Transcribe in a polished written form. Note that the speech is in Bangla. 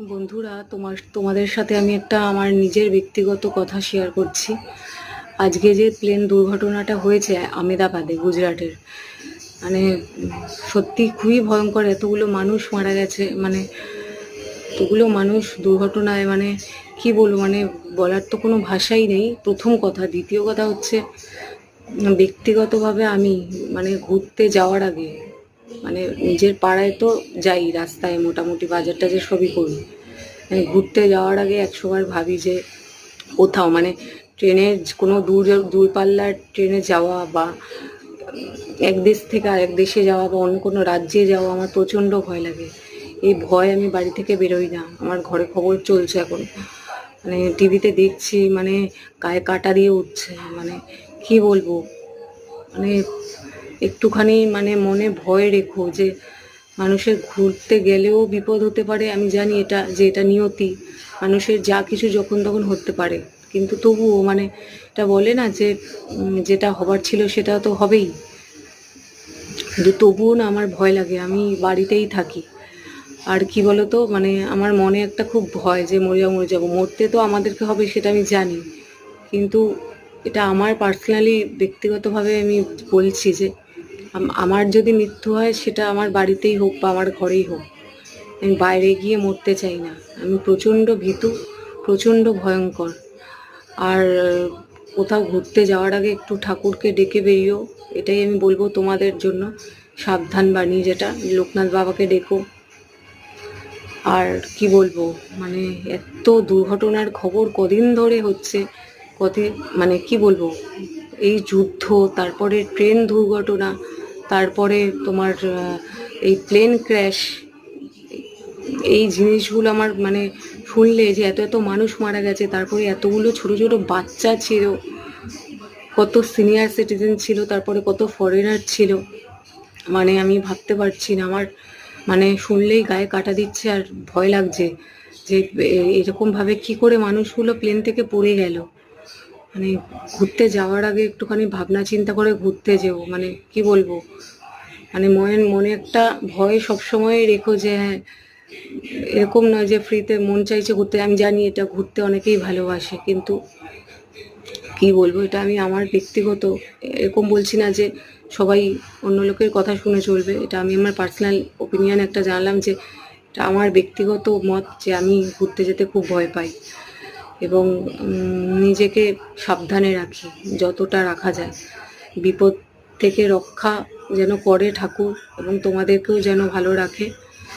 বন্ধুরা, তোমাদের সাথে আমি একটা আমার নিজের ব্যক্তিগত কথা শেয়ার করছি। আজকে যে প্লেন দুর্ঘটনাটা হয়েছে আমেদাবাদে, গুজরাটের, মানে সত্যি খুবই ভয়ঙ্কর। এতগুলো মানুষ মারা গেছে, মানে এতগুলো মানুষ দুর্ঘটনায়, মানে কি বলবো, মানে বলার তো কোনো ভাষাই নেই। প্রথম কথা। দ্বিতীয় কথা হচ্ছে, ব্যক্তিগতভাবে আমি মানে ঘুরতে যাওয়ার আগে, মানে নিজের পাড়ায় তো যাই, রাস্তায় মোটামুটি বাজার টাজার সবই করি। মানে ঘুরতে যাওয়ার আগে 100বার ভাবি যে কোথাও, মানে ট্রেনের কোনো দূরপাল্লার ট্রেনে যাওয়া, বা এক দেশ থেকে আরেক দেশে যাওয়া, বা অন্য কোনো রাজ্যে যাওয়া আমার প্রচণ্ড ভয় লাগে। এই ভয় আমি বাড়ি থেকে বেরোই না। আমার ঘরে খবর চলছে এখন, মানে টিভিতে দেখছি, মানে গায়ে কাঁটা দিয়ে উঠছে। মানে কি বলবো, মানে একটুখানি মানে মনে ভয় রেখো যে মানুষের ঘুরতে গেলেও বিপদ হতে পারে। আমি জানি এটা নিয়তি, মানুষের যা কিছু যখন তখন হতে পারে, কিন্তু তবুও মানে এটা বলে না যে যেটা হবার ছিল সেটা তো হবেই, কিন্তু তবুও না আমার ভয় লাগে। আমি বাড়িতেই থাকি। আর কি বলতো, মানে আমার মনে একটা খুব ভয় যে মরে যাবো। মরতে তো আমাদেরকে হবে, সেটা আমি জানি, কিন্তু এটা আমার পার্সোনালি ব্যক্তিগতভাবে আমি বলছি যে আমার যদি মৃত্যু হয় সেটা আমার বাড়িতেই হোক বা আমার ঘরেই হোক, আমি বাইরে গিয়ে মরতে চাই না। আমি প্রচণ্ড ভীতু, প্রচণ্ড ভয়ঙ্কর। আর কোথাও ঘুরতে যাওয়ার আগে একটু ঠাকুরকে ডেকে বেরিও, এটাই আমি বলবো তোমাদের জন্য। সাবধান বাণী, যেটা লোকনাথ বাবাকে ডেকো। আর কি বলবো, মানে এত দুর্ঘটনার খবর কদিন ধরে হচ্ছে, কদিন মানে কি বলবো, এই যুদ্ধ, তারপরে ট্রেন দুর্ঘটনা, তারপরে তোমার এই প্লেন ক্র্যাশ, এই জিনিসগুলো আমার মানে শুনলে যে এত এত মানুষ মারা গেছে, তারপরে এতগুলো ছোট ছোট বাচ্চা ছিল, কত সিনিয়র সিটিজেন ছিল, তারপরে কত ফরেনার ছিল, মানে আমি ভাবতে পারছি না। আমার মানে শুনলেই গায়ে কাঁটা দিচ্ছে, আর ভয় লাগছে যে এরকমভাবে কি করে মানুষগুলো প্লেন থেকে পড়ে গেল। মানে ঘুরতে যাওয়ার আগে একটুখানি ভাবনা চিন্তা করে ঘুরতে যেও। মানে কি বলবো, মানে মনে একটা ভয় সবসময় রেখো যে হ্যাঁ, এরকম নয় যে ফ্রিতে মন চাইছে ঘুরতে। আমি জানি এটা ঘুরতে অনেকেই ভালোবাসে, কিন্তু কি বলবো, এটা আমি আমার ব্যক্তিগত, এরকম বলছি না যে সবাই অন্য লোকের কথা শুনে চলবে। এটা আমি আমার পার্সোনাল ওপিনিয়ন একটা জানালাম, যে এটা আমার ব্যক্তিগত মত, যে আমি ঘুরতে যেতে খুব ভয় পাই এবং নিজেকে সাবধানে রাখি যতটা রাখা যায়। বিপদ থেকে রক্ষা যেন করে ঠাকুর, এবং তোমাদেরকেও যেন ভালো রাখে।